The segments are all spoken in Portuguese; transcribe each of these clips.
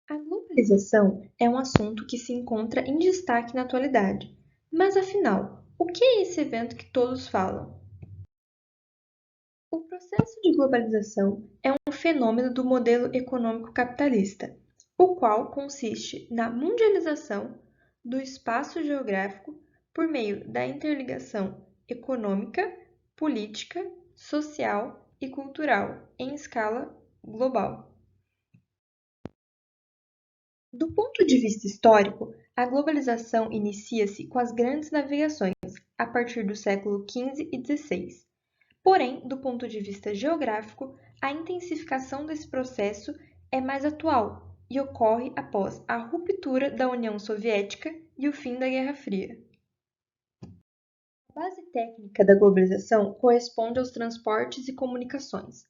A globalização é um assunto que se encontra em destaque na atualidade. Mas afinal, o que é esse evento que todos falam? O processo de globalização é um fenômeno do modelo econômico capitalista, o qual consiste na mundialização do espaço geográfico por meio da interligação econômica, política, social e cultural em escala global. Do ponto de vista histórico, a globalização inicia-se com as grandes navegações, a partir do século XV e XVI. Porém, do ponto de vista geográfico, a intensificação desse processo é mais atual e ocorre após a ruptura da União Soviética e o fim da Guerra Fria. A base técnica da globalização corresponde aos transportes e comunicações.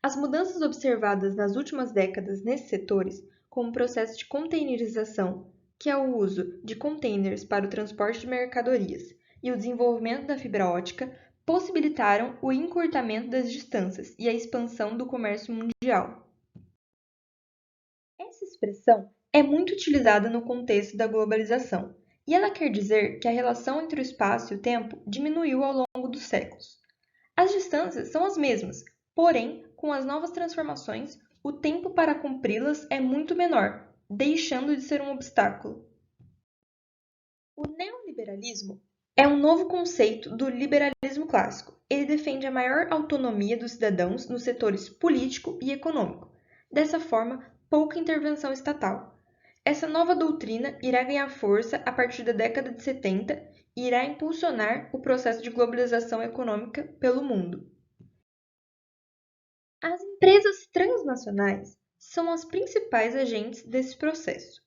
As mudanças observadas nas últimas décadas nesses setores, como o processo de containerização, que é o uso de containers para o transporte de mercadorias, e o desenvolvimento da fibra ótica, possibilitaram o encurtamento das distâncias e a expansão do comércio mundial. Essa expressão é muito utilizada no contexto da globalização, e ela quer dizer que a relação entre o espaço e o tempo diminuiu ao longo dos séculos. As distâncias são as mesmas, porém, com as novas transformações, o tempo para cumpri-las é muito menor, deixando de ser um obstáculo. O neoliberalismo é um novo conceito do liberalismo clássico. Ele defende a maior autonomia dos cidadãos nos setores político e econômico. Dessa forma, pouca intervenção estatal. Essa nova doutrina irá ganhar força a partir da década de 70 e irá impulsionar o processo de globalização econômica pelo mundo. As empresas transnacionais são as principais agentes desse processo,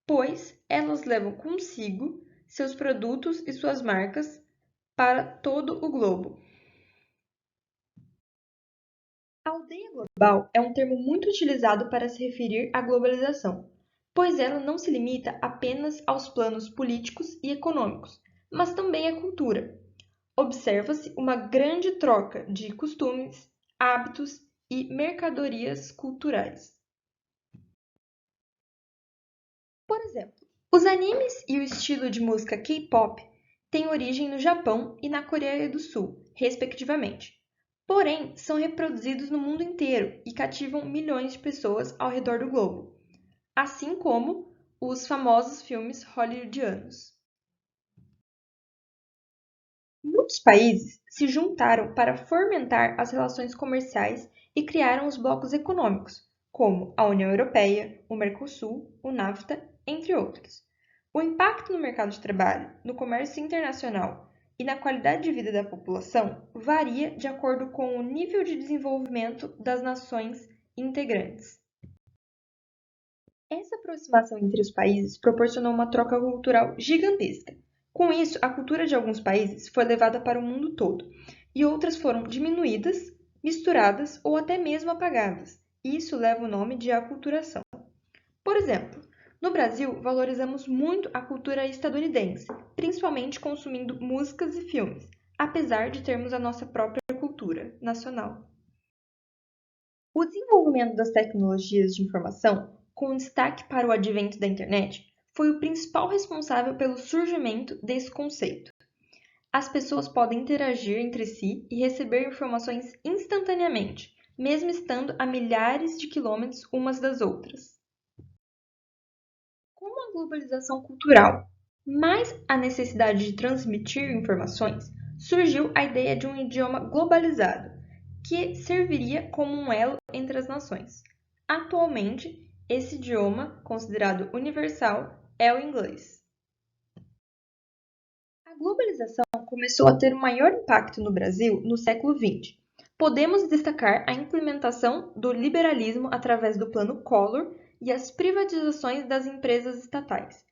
pois elas levam consigo seus produtos e suas marcas para todo o globo. A aldeia global é um termo muito utilizado para se referir à globalização, pois ela não se limita apenas aos planos políticos e econômicos, mas também à cultura. Observa-se uma grande troca de costumes, hábitos e mercadorias culturais. Por exemplo, os animes e o estilo de música K-pop têm origem no Japão e na Coreia do Sul, respectivamente. Porém, são reproduzidos no mundo inteiro e cativam milhões de pessoas ao redor do globo, assim como os famosos filmes hollywoodianos. Muitos países se juntaram para fomentar as relações comerciais e criaram os blocos econômicos, como a União Europeia, o Mercosul, o NAFTA, entre outros. O impacto no mercado de trabalho, no comércio internacional e na qualidade de vida da população varia de acordo com o nível de desenvolvimento das nações integrantes. Essa aproximação entre os países proporcionou uma troca cultural gigantesca. Com isso, a cultura de alguns países foi levada para o mundo todo, e outras foram diminuídas, misturadas ou até mesmo apagadas. Isso leva o nome de aculturação. Por exemplo, no Brasil, valorizamos muito a cultura estadunidense, principalmente consumindo músicas e filmes, apesar de termos a nossa própria cultura nacional. O desenvolvimento das tecnologias de informação, com destaque para o advento da internet, foi o principal responsável pelo surgimento desse conceito. As pessoas podem interagir entre si e receber informações instantaneamente, mesmo estando a milhares de quilômetros umas das outras. Com a globalização cultural, mais a necessidade de transmitir informações, surgiu a ideia de um idioma globalizado, que serviria como um elo entre as nações. Atualmente, esse idioma, considerado universal, é o inglês. A globalização começou a ter um maior impacto no Brasil no século XX. Podemos destacar a implementação do liberalismo através do Plano Collor e as privatizações das empresas estatais.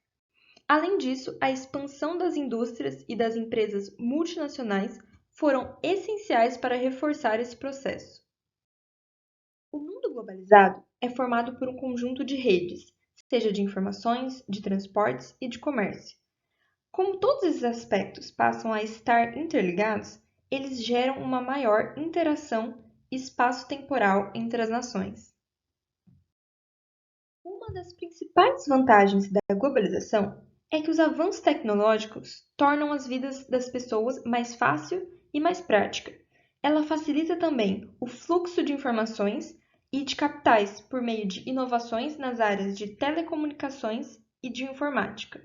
Além disso, a expansão das indústrias e das empresas multinacionais foram essenciais para reforçar esse processo. O mundo globalizado é formado por um conjunto de redes, seja de informações, de transportes e de comércio. Como todos esses aspectos passam a estar interligados, eles geram uma maior interação espaço-temporal entre as nações. Uma das principais vantagens da globalização é que os avanços tecnológicos tornam as vidas das pessoas mais fácil e mais prática. Ela facilita também o fluxo de informações e de capitais por meio de inovações nas áreas de telecomunicações e de informática.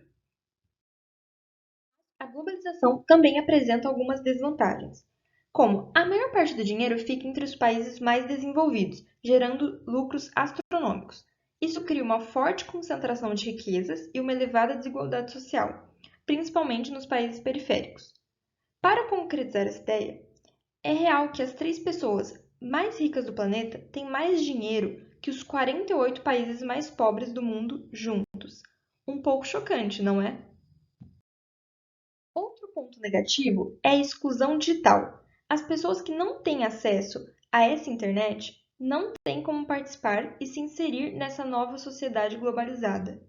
A globalização também apresenta algumas desvantagens, como a maior parte do dinheiro fica entre os países mais desenvolvidos, gerando lucros astronômicos. Isso cria uma forte concentração de riquezas e uma elevada desigualdade social, principalmente nos países periféricos. Para concretizar essa ideia, é real que as 3 pessoas mais ricas do planeta têm mais dinheiro que os 48 países mais pobres do mundo juntos. Um pouco chocante, não é? Outro ponto negativo é a exclusão digital. As pessoas que não têm acesso a essa internet não têm como participar e se inserir nessa nova sociedade globalizada.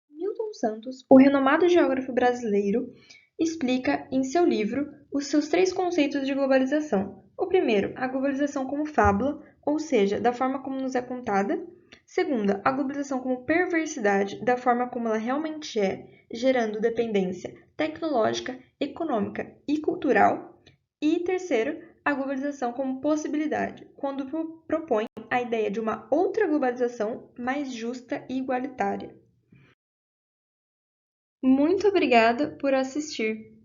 Milton Santos, o renomado geógrafo brasileiro, explica em seu livro os seus 3 conceitos de globalização. O primeiro, a globalização como fábula, ou seja, da forma como nos é contada. Segunda, a globalização como perversidade, da forma como ela realmente é, gerando dependência tecnológica, econômica e cultural. E terceiro, a globalização como possibilidade, quando propõe a ideia de uma outra globalização mais justa e igualitária. Muito obrigada por assistir!